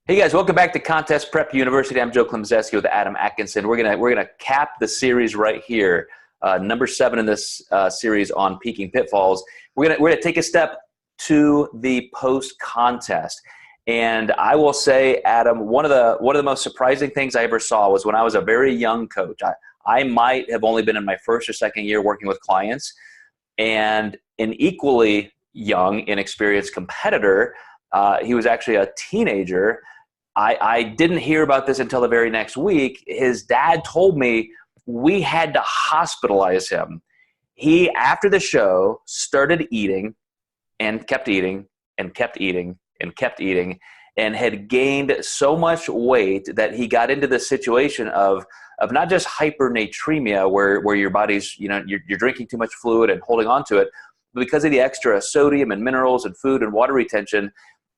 Hey guys, welcome back to Contest Prep University. I'm Joe Klemczewski with Adam Atkinson. We're gonna cap the series right here, number 7 in this series on peaking pitfalls. We're gonna take a step to the post contest, and I will say, Adam, one of the most surprising things I ever saw was when I was a very young coach. I might have only been in my first or second year working with clients, and an equally young, inexperienced competitor. He was actually a teenager. I didn't hear about this until the very next week. His dad told me we had to hospitalize him. He, after the show, started eating and kept eating and kept eating and kept eating and had gained so much weight that he got into the situation of not just hypernatremia where your body's, you're drinking too much fluid and holding on to it, but because of the extra sodium and minerals and food and water retention,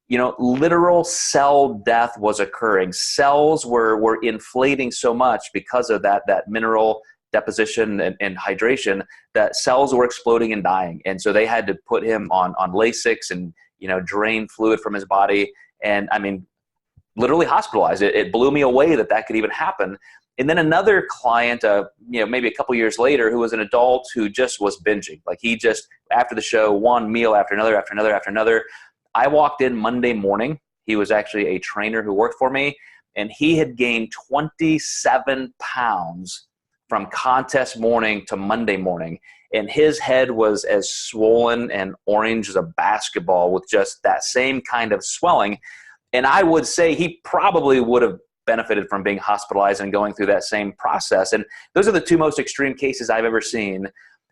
literal cell death was occurring. Cells were inflating so much because of that mineral deposition and hydration that cells were exploding and dying. And so they had to put him on Lasix and, drain fluid from his body. And I mean, literally hospitalized. It blew me away that could even happen. And then another client, maybe a couple years later, who was an adult who just was binging. Like he just, after the show, one meal after another, after another, after another. I walked in Monday morning. He was actually a trainer who worked for me, and he had gained 27 pounds from contest morning to Monday morning. And his head was as swollen and orange as a basketball with just that same kind of swelling. And I would say he probably would have benefited from being hospitalized and going through that same process. And those are the two most extreme cases I've ever seen.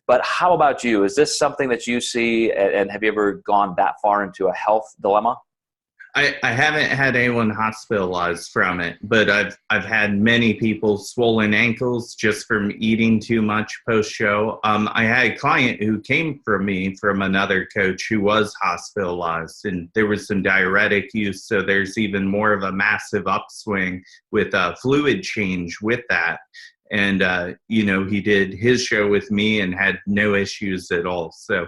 But how about you? Is this something that you see, and have you ever gone that far into a health dilemma? I haven't had anyone hospitalized from it, but I've had many people swollen ankles just from eating too much post-show. I had a client who came from me from another coach who was hospitalized, and there was some diuretic use, so there's even more of a massive upswing with fluid change with that. And, he did his show with me and had no issues at all. So,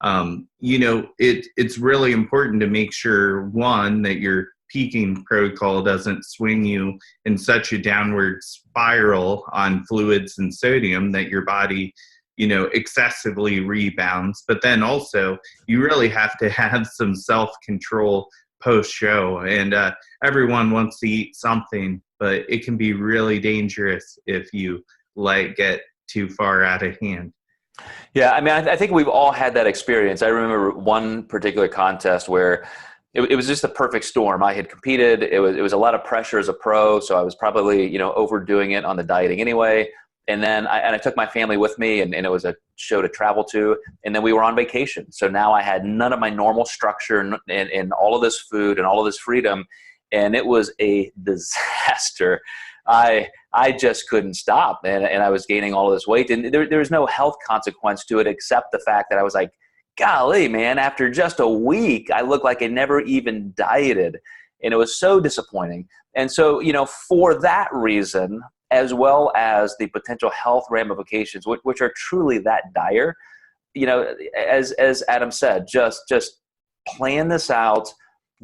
it's really important to make sure, one, that your peaking protocol doesn't swing you in such a downward spiral on fluids and sodium that your body, excessively rebounds. But then also, you really have to have some self-control post-show. And everyone wants to eat something, but it can be really dangerous if you let it get too far out of hand. Yeah, I mean, I think we've all had that experience. I remember one particular contest where it was just the perfect storm. I had competed. It was a lot of pressure as a pro, so I was probably, overdoing it on the dieting anyway. And then I took my family with me, and it was a show to travel to. And then we were on vacation. So now I had none of my normal structure and all of this food and all of this freedom. And it was a disaster. I just couldn't stop. And I was gaining all of this weight. And there was no health consequence to it except the fact that I was like, golly, man, after just a week, I looked like I never even dieted. And it was so disappointing. And so, for that reason, as well as the potential health ramifications, which are truly that dire, as Adam said, just plan this out,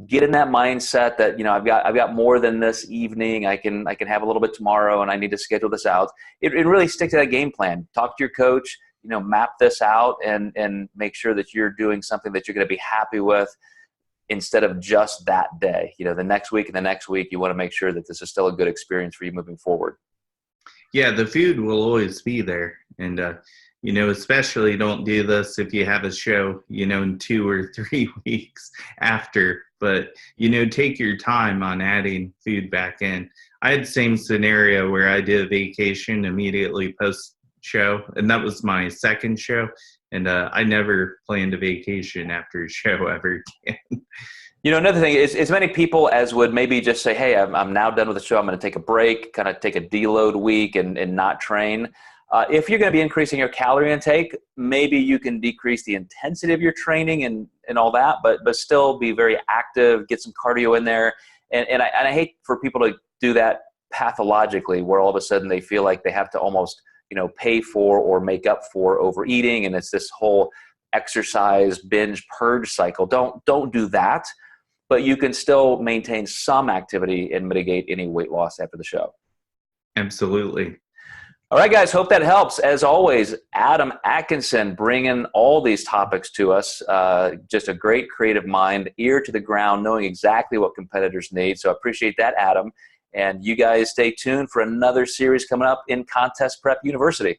get in that mindset that, I've got more than this evening. I can have a little bit tomorrow, and I need to schedule this out. It really stick to that game plan. Talk to your coach, map this out and make sure that you're doing something that you're going to be happy with instead of just that day. The next week and the next week, you want to make sure that this is still a good experience for you moving forward. Yeah, the food will always be there. And, especially don't do this if you have a show, in 2 or 3 weeks after. But, take your time on adding food back in. I had the same scenario where I did a vacation immediately post-show, and that was my second show. And I never planned a vacation after a show ever again. Another thing is, as many people as would maybe just say, hey, I'm now done with the show. I'm going to take a break, kind of take a deload week and not train. If you're going to be increasing your calorie intake, maybe you can decrease the intensity of your training and all that, but still be very active, get some cardio in there. And I hate for people to do that pathologically, where all of a sudden they feel like they have to almost, pay for or make up for overeating. And it's this whole exercise binge purge cycle. Don't do that. but you can still maintain some activity and mitigate any weight loss after the show. Absolutely. All right, guys, hope that helps. As always, Adam Atkinson bringing all these topics to us. Just a great creative mind, ear to the ground, knowing exactly what competitors need. So I appreciate that, Adam. And you guys stay tuned for another series coming up in Contest Prep University.